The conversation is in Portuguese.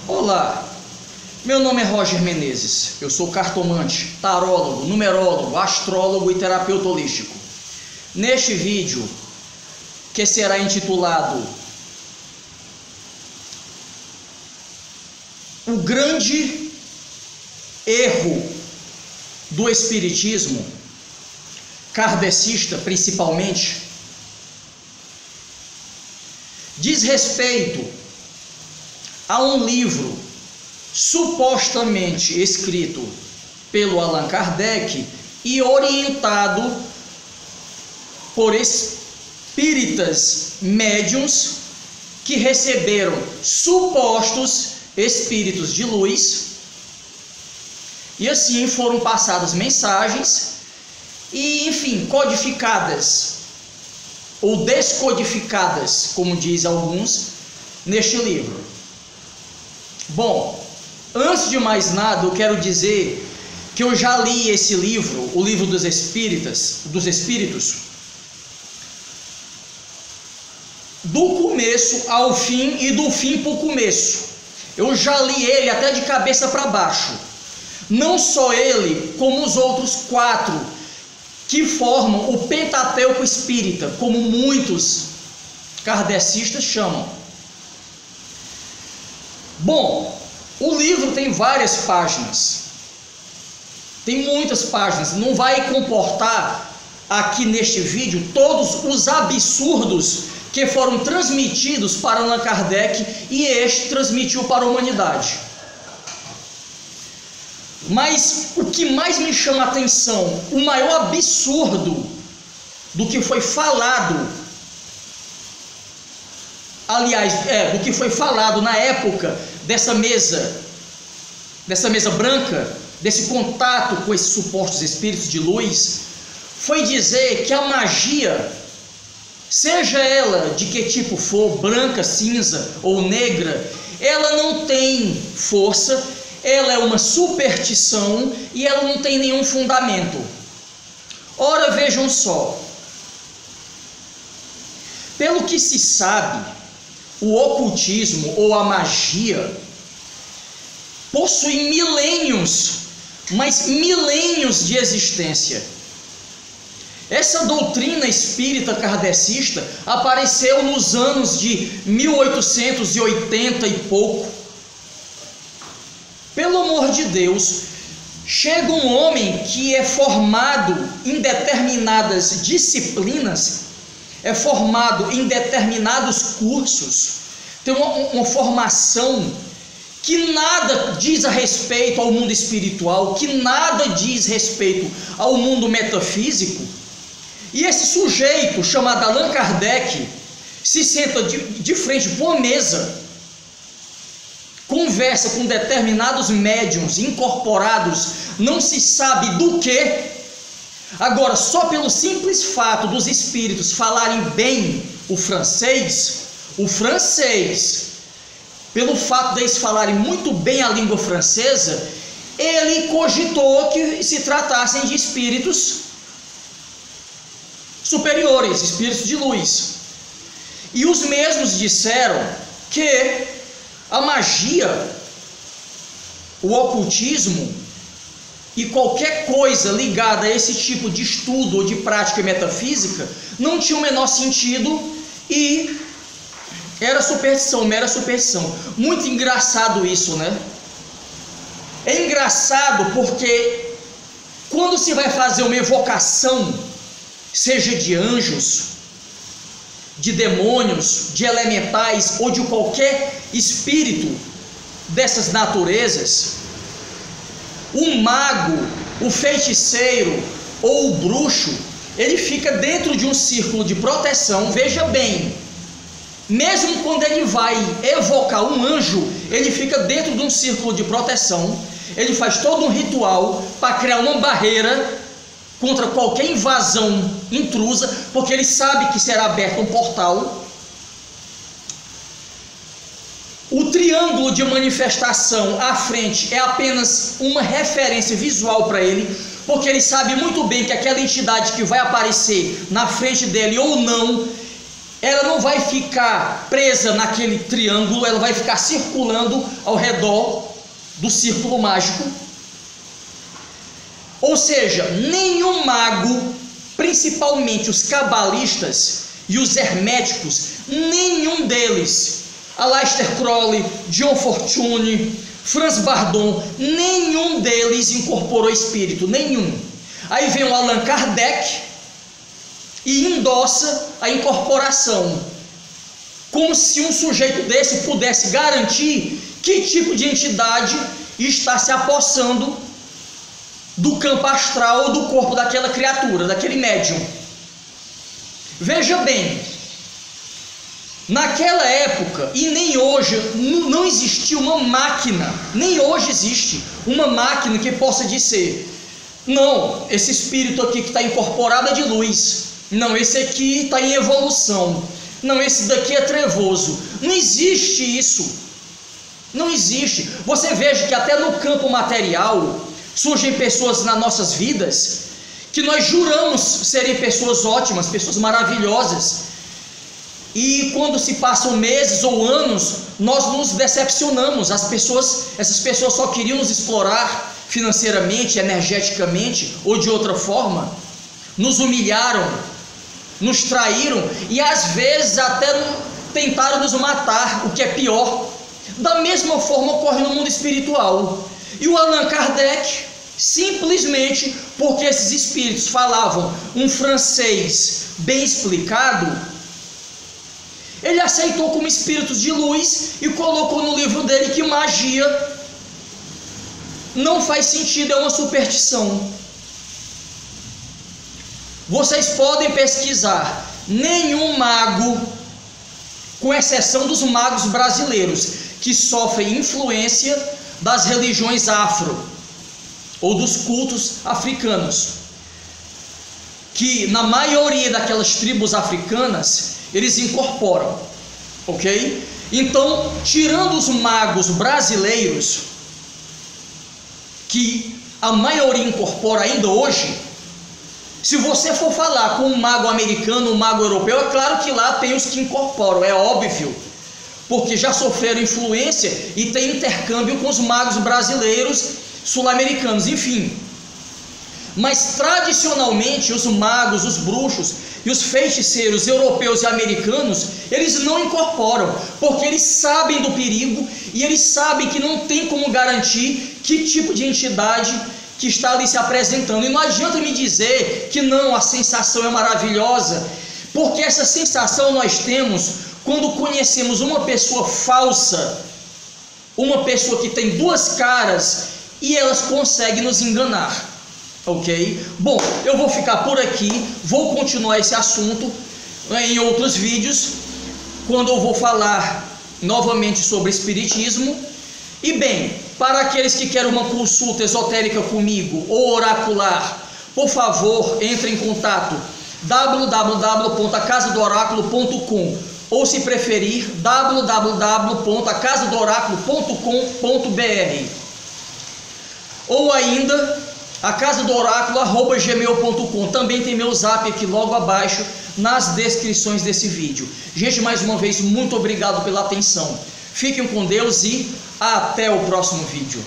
Olá, meu nome é Roger Menezes, eu sou cartomante, tarólogo, numerólogo, astrólogo e terapeuta holístico. Neste vídeo, que será intitulado O Grande Erro do Espiritismo, kardecista principalmente, diz respeito a um livro supostamente escrito pelo Allan Kardec e orientado por espíritas médiuns que receberam supostos espíritos de luz, e assim foram passadas mensagens e, enfim, codificadas ou descodificadas, como diz alguns, neste livro. Bom, antes de mais nada, eu quero dizer que eu já li esse livro, o livro dos espíritos, do começo ao fim e do fim para o começo. Eu já li ele até de cabeça para baixo. Não só ele, como os outros 4 que formam o Pentateuco Espírita, como muitos kardecistas chamam. Bom, o livro tem várias páginas, tem muitas páginas, não vai comportar aqui neste vídeo todos os absurdos que foram transmitidos para Allan Kardec e este transmitiu para a humanidade. Mas o que mais me chama a atenção, o maior absurdo do que foi falado, do que foi falado na época dessa mesa branca, desse contato com esses supostos espíritos de luz, foi dizer que a magia, seja ela de que tipo for, branca, cinza ou negra, ela não tem força, ela é uma superstição e ela não tem nenhum fundamento. Ora, vejam só, pelo que se sabe, o ocultismo ou a magia possui milênios, mas milênios de existência. Essa doutrina espírita kardecista apareceu nos anos de 1880 e pouco. Pelo amor de Deus, chega um homem que é formado em determinadas disciplinas, é formado em determinados cursos, tem uma formação que nada diz a respeito ao mundo espiritual, que nada diz respeito ao mundo metafísico, e esse sujeito chamado Allan Kardec se senta de frente para uma mesa, conversa com determinados médiuns incorporados, não se sabe do que. Agora, só pelo simples fato dos espíritos falarem bem o francês, pelo fato deles falarem muito bem a língua francesa, ele cogitou que se tratassem de espíritos superiores, espíritos de luz. E os mesmos disseram que a magia, o ocultismo e qualquer coisa ligada a esse tipo de estudo ou de prática metafísica não tinha o menor sentido e era superstição, mera superstição. Muito engraçado isso, né? É engraçado porque quando se vai fazer uma evocação, seja de anjos, de demônios, de elementais ou de qualquer espírito dessas naturezas, o mago, o feiticeiro ou o bruxo, ele fica dentro de um círculo de proteção. Veja bem, mesmo quando ele vai evocar um anjo, ele fica dentro de um círculo de proteção, ele faz todo um ritual para criar uma barreira contra qualquer invasão intrusa, porque ele sabe que será aberto um portal. O triângulo de manifestação à frente é apenas uma referência visual para ele, porque ele sabe muito bem que aquela entidade que vai aparecer na frente dele ou não ela não vai ficar presa naquele triângulo, ela vai ficar circulando ao redor do círculo mágico. Ou seja, nenhum mago, principalmente os cabalistas e os herméticos, nenhum deles, Aleister Crowley, John Fortune, Franz Bardon, nenhum deles incorporou espírito, nenhum. Aí vem o Allan Kardec e endossa a incorporação, como se um sujeito desse pudesse garantir que tipo de entidade está se apossando do campo astral ou do corpo daquela criatura, daquele médium. Veja bem, naquela época, e nem hoje, não existia uma máquina, nem hoje existe uma máquina que possa dizer: não, esse espírito aqui que está incorporado é de luz, não, esse aqui está em evolução, não, esse daqui é trevoso. Não existe isso, não existe. Você veja que até no campo material surgem pessoas nas nossas vidas que nós juramos serem pessoas ótimas, pessoas maravilhosas, e quando se passam meses ou anos, nós nos decepcionamos. Essas pessoas só queriam nos explorar financeiramente, energeticamente ou de outra forma, nos humilharam, nos traíram e às vezes até tentaram nos matar, o que é pior. Da mesma forma ocorre no mundo espiritual. E o Allan Kardec, simplesmente porque esses espíritos falavam um francês bem explicado, ele aceitou como espíritos de luz e colocou no livro dele que magia não faz sentido, é uma superstição. Vocês podem pesquisar, nenhum mago, com exceção dos magos brasileiros, que sofrem influência das religiões afro ou dos cultos africanos, que na maioria daquelas tribos africanas eles incorporam, ok? Então, tirando os magos brasileiros, que a maioria incorpora ainda hoje, se você for falar com um mago americano, um mago europeu, é claro que lá tem os que incorporam, é óbvio, porque já sofreram influência e tem intercâmbio com os magos brasileiros, sul-americanos, enfim. Mas tradicionalmente os magos, os bruxos e os feiticeiros europeus e americanos, eles não incorporam, porque eles sabem do perigo e eles sabem que não tem como garantir que tipo de entidade que está ali se apresentando. E não adianta me dizer que não, a sensação é maravilhosa, porque essa sensação nós temos quando conhecemos uma pessoa falsa, uma pessoa que tem duas caras e elas conseguem nos enganar. Ok? Bom, eu vou ficar por aqui, vou continuar esse assunto em outros vídeos, quando eu vou falar novamente sobre espiritismo. E bem, para aqueles que querem uma consulta esotérica comigo ou oracular, por favor, entre em contato www.acasadooraculo.com ou, se preferir, www.acasadooraculo.com.br ou ainda acasadooraculo@gmail.com. Também tem meu zap aqui logo abaixo nas descrições desse vídeo. Gente, mais uma vez, muito obrigado pela atenção. Fiquem com Deus e até o próximo vídeo.